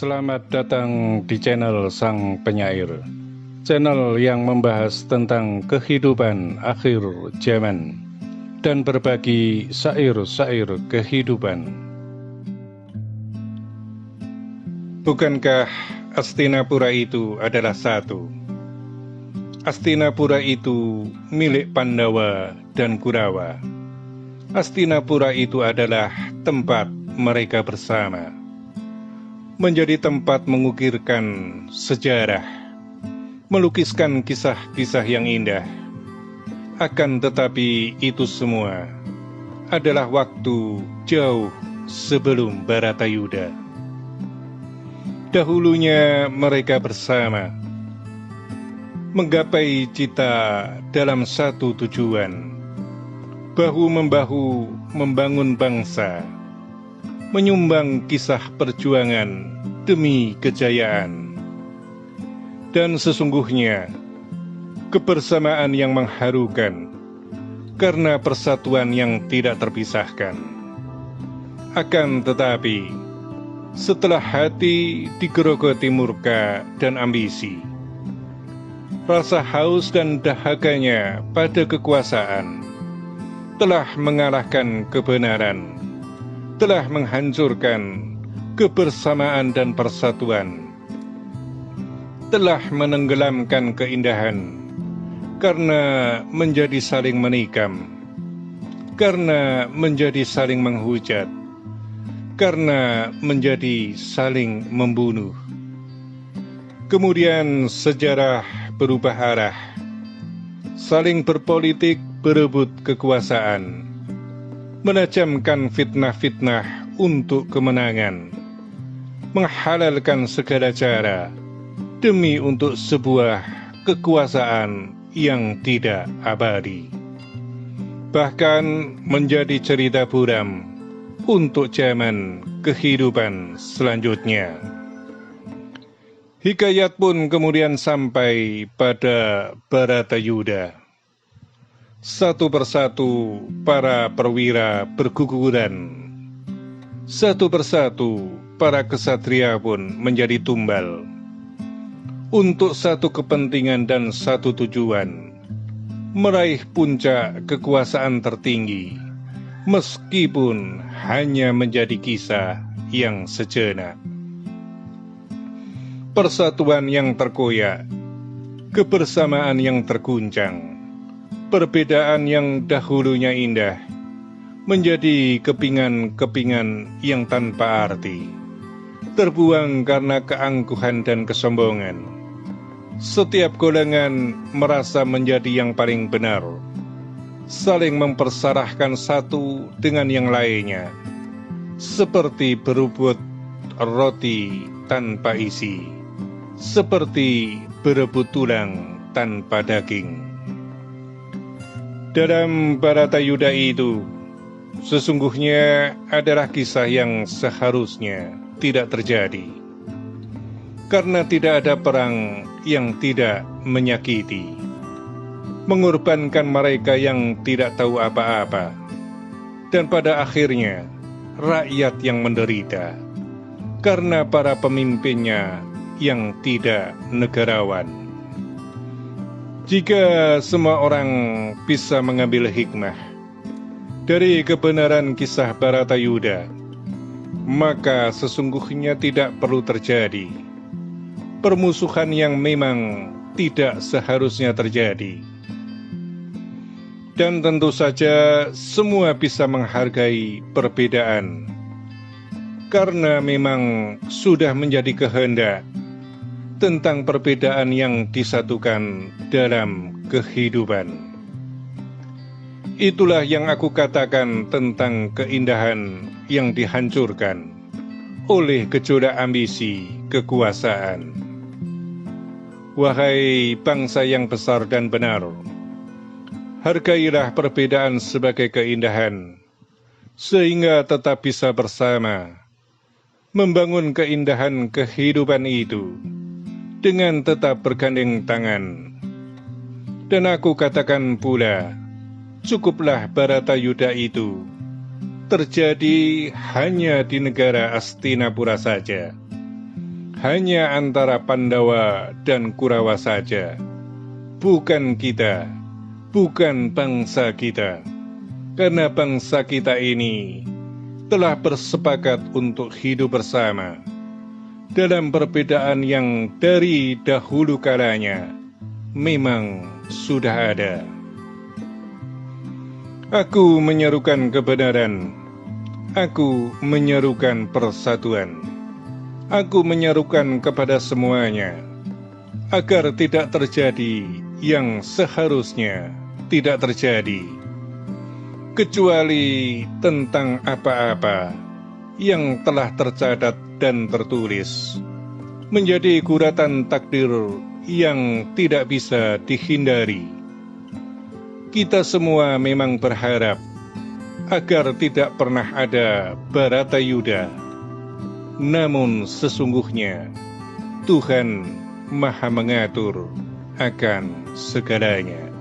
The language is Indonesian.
Selamat datang di channel Sang Penyair, channel yang membahas tentang kehidupan akhir zaman dan berbagi syair-syair kehidupan. Bukankah Astinapura itu adalah satu? Astinapura itu milik Pandawa dan Kurawa. Astinapura itu adalah tempat mereka bersama, menjadi tempat mengukirkan sejarah, melukiskan kisah-kisah yang indah. Akan tetapi itu semua adalah waktu jauh sebelum Baratayuda. Dahulunya mereka bersama, menggapai cita dalam satu tujuan, bahu-membahu membangun bangsa, menyumbang kisah perjuangan demi kejayaan. Dan sesungguhnya kebersamaan yang mengharukan karena persatuan yang tidak terpisahkan. Akan tetapi setelah hati digerogoti murka dan ambisi, rasa haus dan dahaganya pada kekuasaan telah mengalahkan kebenaran, telah menghancurkan kebersamaan dan persatuan, telah menenggelamkan keindahan karena menjadi saling menikam, karena menjadi saling menghujat, karena menjadi saling membunuh. Kemudian sejarah berubah arah, saling berpolitik berebut kekuasaan, menajamkan fitnah-fitnah untuk kemenangan, menghalalkan segala cara demi untuk sebuah kekuasaan yang tidak abadi. Bahkan menjadi cerita buram untuk zaman kehidupan selanjutnya. Hikayat pun kemudian sampai pada Baratayuda. Satu persatu para perwira berguguran, satu persatu para kesatria pun menjadi tumbal, untuk satu kepentingan dan satu tujuan, meraih puncak kekuasaan tertinggi, meskipun hanya menjadi kisah yang sejenak. Persatuan yang terkoyak, kebersamaan yang terguncang, perbedaan yang dahulunya indah menjadi kepingan-kepingan yang tanpa arti, terbuang karena keangkuhan dan kesombongan. Setiap golongan merasa menjadi yang paling benar, saling mempersarahkan satu dengan yang lainnya, seperti berebut roti tanpa isi, seperti berebut tulang tanpa daging. Dalam Baratayuda itu sesungguhnya adalah kisah yang seharusnya tidak terjadi, karena tidak ada perang yang tidak menyakiti, mengorbankan mereka yang tidak tahu apa-apa, dan pada akhirnya rakyat yang menderita karena para pemimpinnya yang tidak negarawan. Jika semua orang bisa mengambil hikmah dari kebenaran kisah Baratayuda, maka sesungguhnya tidak perlu terjadi permusuhan yang memang tidak seharusnya terjadi. Dan tentu saja semua bisa menghargai perbedaan, karena memang sudah menjadi kehendak tentang perbedaan yang disatukan dalam kehidupan. Itulah yang aku katakan tentang keindahan yang dihancurkan oleh gejolak ambisi kekuasaan. Wahai bangsa yang besar dan benar, hargailah perbedaan sebagai keindahan, sehingga tetap bisa bersama, membangun keindahan kehidupan itu dengan tetap bergandeng tangan. Dan aku katakan pula, cukuplah Baratayuda itu terjadi hanya di negara Astinapura saja, hanya antara Pandawa dan Kurawa saja. Bukan kita, bukan bangsa kita. Karena bangsa kita ini telah bersepakat untuk hidup bersama dalam perbedaan yang dari dahulu kalanya memang sudah ada. Aku menyerukan kebenaran, aku menyerukan persatuan, aku menyerukan kepada semuanya agar tidak terjadi yang seharusnya tidak terjadi, kecuali tentang apa-apa yang telah tercatat dan tertulis, menjadi guratan takdir yang tidak bisa dihindari. Kita semua memang berharap agar tidak pernah ada Baratayuda, namun sesungguhnya Tuhan Maha mengatur akan segalanya.